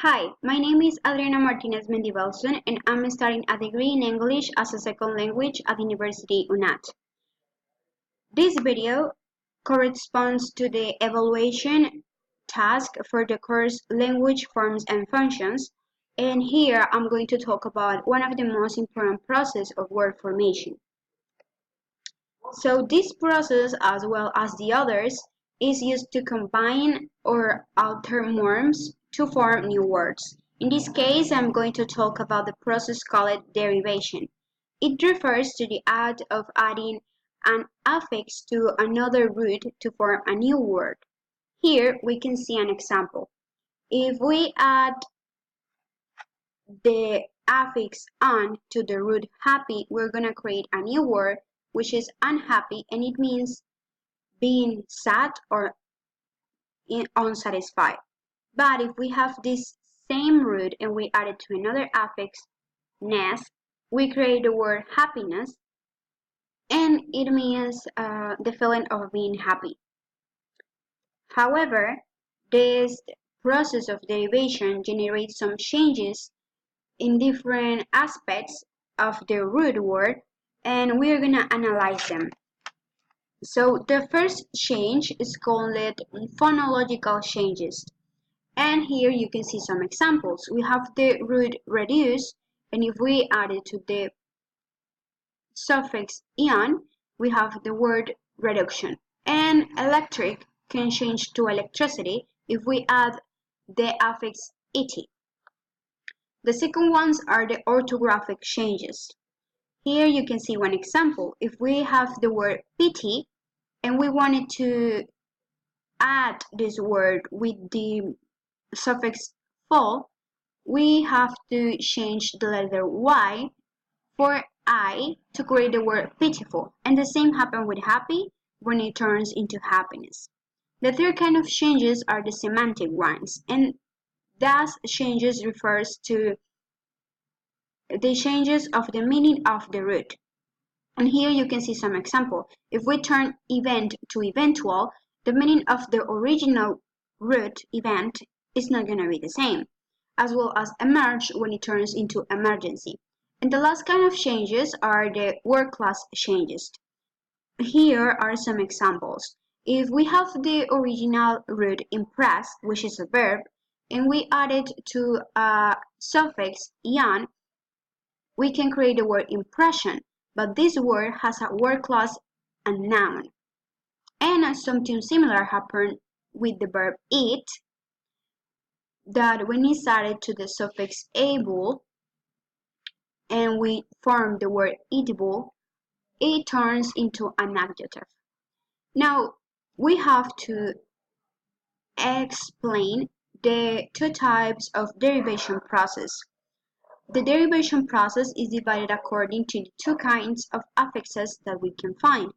Hi, my name is Adriana Martinez Mendibelson and I'm studying a degree in English as a second language at University UNAT. This video corresponds to the evaluation task for the course Language Forms and Functions, and here I'm going to talk about one of the most important processes of word formation. So this process, as well as the others, is used to combine or alter morphs to form new words. In this case, I'm going to talk about the process called derivation. It refers to the act of adding an affix to another root to form a new word. Here we can see an example. If we add the affix "un" to the root happy, we're going to create a new word which is unhappy, and it means being sad or unsatisfied. But if we have this same root and we add it to another affix, ness, we create the word happiness, and it means the feeling of being happy. However, this process of derivation generates some changes in different aspects of the root word, and we're going to analyze them. So the first change is called phonological changes. And here you can see some examples. We have the root reduce, and if we add it to the suffix ion, we have the word reduction. And electric can change to electricity if we add the affix ity. The second ones are the orthographic changes. Here you can see one example. If we have the word pity and we wanted to add this word with the suffix ful, we have to change the letter Y for I to create the word pitiful. And the same happens with happy when it turns into happiness. The third kind of changes are the semantic ones, and thus changes refers to the changes of the meaning of the root. And here you can see some example. If we turn event to eventual, the meaning of the original root event is not going to be the same, as well as emerge when it turns into emergency. And the last kind of changes are the word class changes. Here are some examples. If we have the original root impress, which is a verb, and we add it to a suffix ion, we can create the word impression, but this word has a word class and noun. And something similar happened with the verb eat, that when it's added to the suffix able and we form the word eatable, it turns into an adjective. Now we have to explain the two types of derivation process. The derivation process is divided according to the two kinds of affixes that we can find.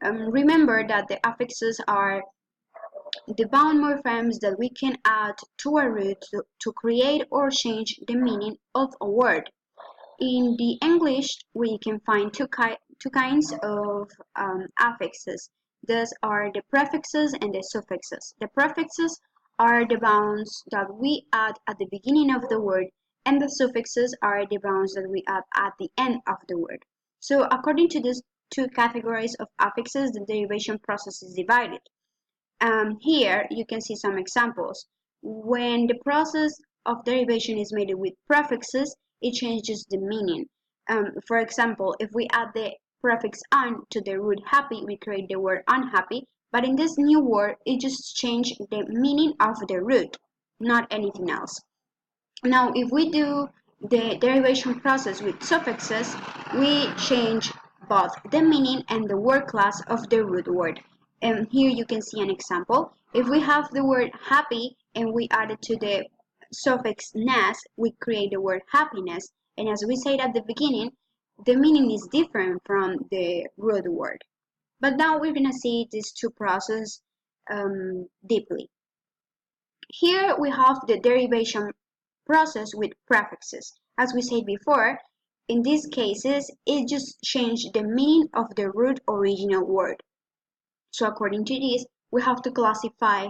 Remember that the affixes are the bound morphemes that we can add to a root to create or change the meaning of a word. In the English, we can find two kinds of affixes. Those are the prefixes and the suffixes. The prefixes are the bounds that we add at the beginning of the word, and the suffixes are the bounds that we add at the end of the word. So according to these two categories of affixes, the derivation process is divided. Here you can see some examples. When the process of derivation is made with prefixes, it changes the meaning. For example, if we add the prefix "un" to the root happy, we create the word unhappy, but in this new word, it just changed the meaning of the root, not anything else. Now, if we do the derivation process with suffixes, we change both the meaning and the word class of the root word. And here you can see an example. If we have the word happy and we add it to the suffix ness, we create the word happiness. And as we said at the beginning, the meaning is different from the root word. But now we're going to see these two processes deeply. Here we have the derivation process with prefixes. As we said before, in these cases, it just changed the meaning of the root original word. So according to this, we have to classify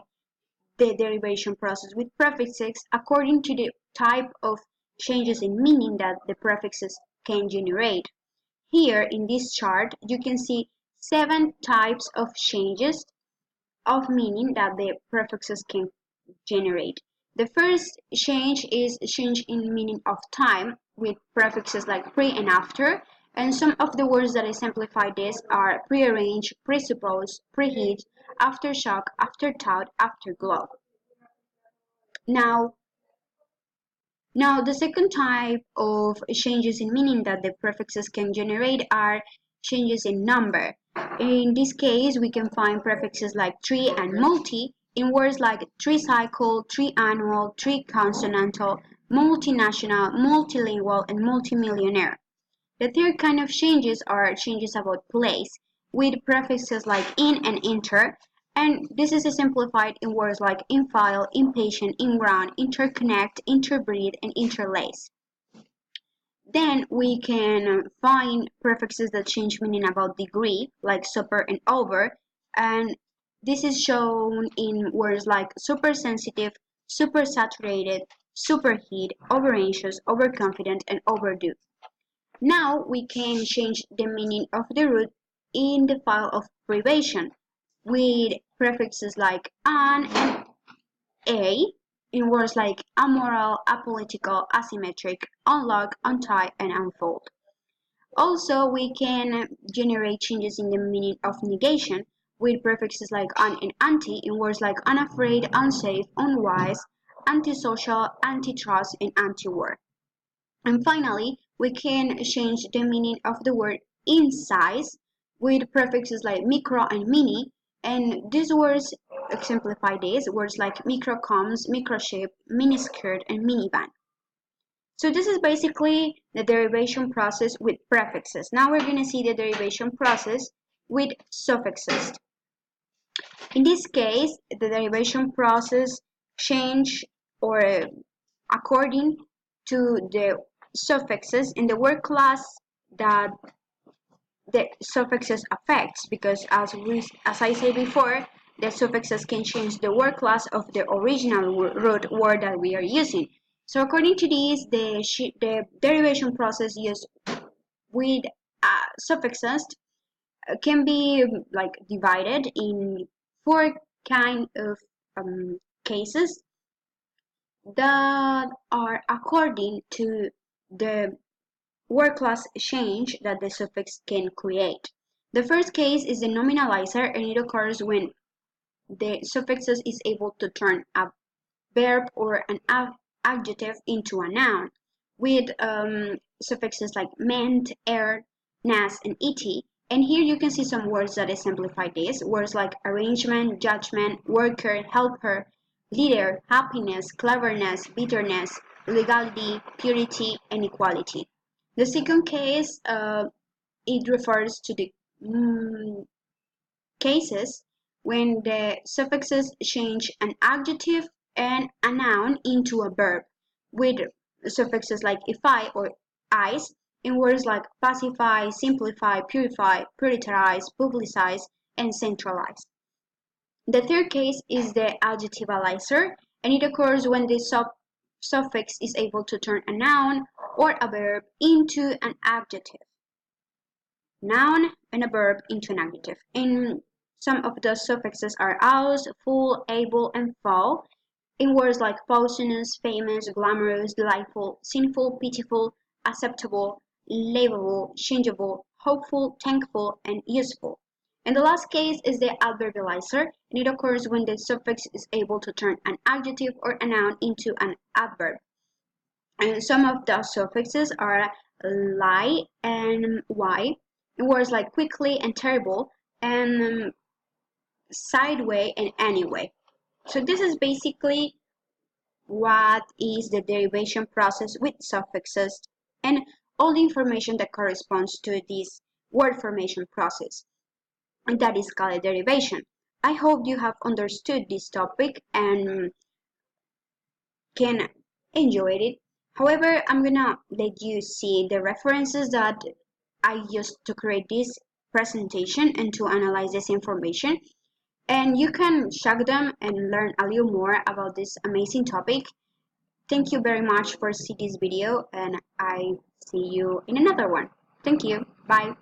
the derivation process with prefixes according to the type of changes in meaning that the prefixes can generate. Here in this chart, you can see 7 types of changes of meaning that the prefixes can generate. The first change is change in meaning of time with prefixes like pre and after, and some of the words that exemplify this are prearrange, presuppose, preheat, aftershock, afterthought, afterglow. Now the second type of changes in meaning that the prefixes can generate are changes in number. In this case, we can find prefixes like tri and multi in words like tricycle, triannual, triconsonantal, multinational, multilingual, and multimillionaire. The third kind of changes are changes about place, with prefixes like in and inter, and this is exemplified in words like infile, impatient, inground, interconnect, interbreed, and interlace. Then we can find prefixes that change meaning about degree, like super and over, and this is shown in words like supersensitive, supersaturated, superheat, overanxious, overconfident, and overdue. Now we can change the meaning of the root in the file of privation with prefixes like an and a in words like amoral, apolitical, asymmetric, unlock, untie, and unfold. Also, we can generate changes in the meaning of negation with prefixes like un and anti in words like unafraid, unsafe, unwise, antisocial, antitrust, and anti-war. And finally, we can change the meaning of the word in size with prefixes like micro and mini, and these words exemplify this, words like microcoms, microchip, miniskirt, and minivan. So this is basically the derivation process with prefixes. Now we're going to see the derivation process with suffixes. In this case, the derivation process change or according to the suffixes in the word class that the suffixes affects, because as I said before, the suffixes can change the word class of the original root word that we are using. So according to this, the derivation process used with suffixes can be like divided in 4 kind of cases that are according to the word class change that the suffix can create. The first case is the nominalizer, and it occurs when the suffixes is able to turn a verb or an adjective into a noun with suffixes like ment, er, nas, and et. And here you can see some words that exemplify this. Words like arrangement, judgment, worker, helper, leader, happiness, cleverness, bitterness, legality, purity, and equality. The second case, it refers to the cases when the suffixes change an adjective and a noun into a verb with suffixes like ify or eyes in words like pacify, simplify, purify, prioritize, publicize, and centralize. The third case is the adjectivalizer, and it occurs when the suffix is able to turn a noun or a verb into an adjective. Noun and a verb into an adjective. And some of the suffixes are aus, full, able, and fal in words like posthumous, famous, glamorous, delightful, sinful, pitiful, acceptable, livable, changeable, hopeful, thankful, and useful. And the last case is the adverbializer, and it occurs when the suffix is able to turn an adjective or a noun into an adverb. And some of the suffixes are lie and y in words like quickly and terrible, and sideway and anyway. So this is basically what is the derivation process with suffixes and all the information that corresponds to this word formation process, and that is called derivation. I hope you have understood this topic and can enjoy it. However, I'm gonna let you see the references that I used to create this presentation and to analyze this information. and you can check them and learn a little more about this amazing topic. Thank you very much for seeing this video, and I see you in another one. Thank you. Bye.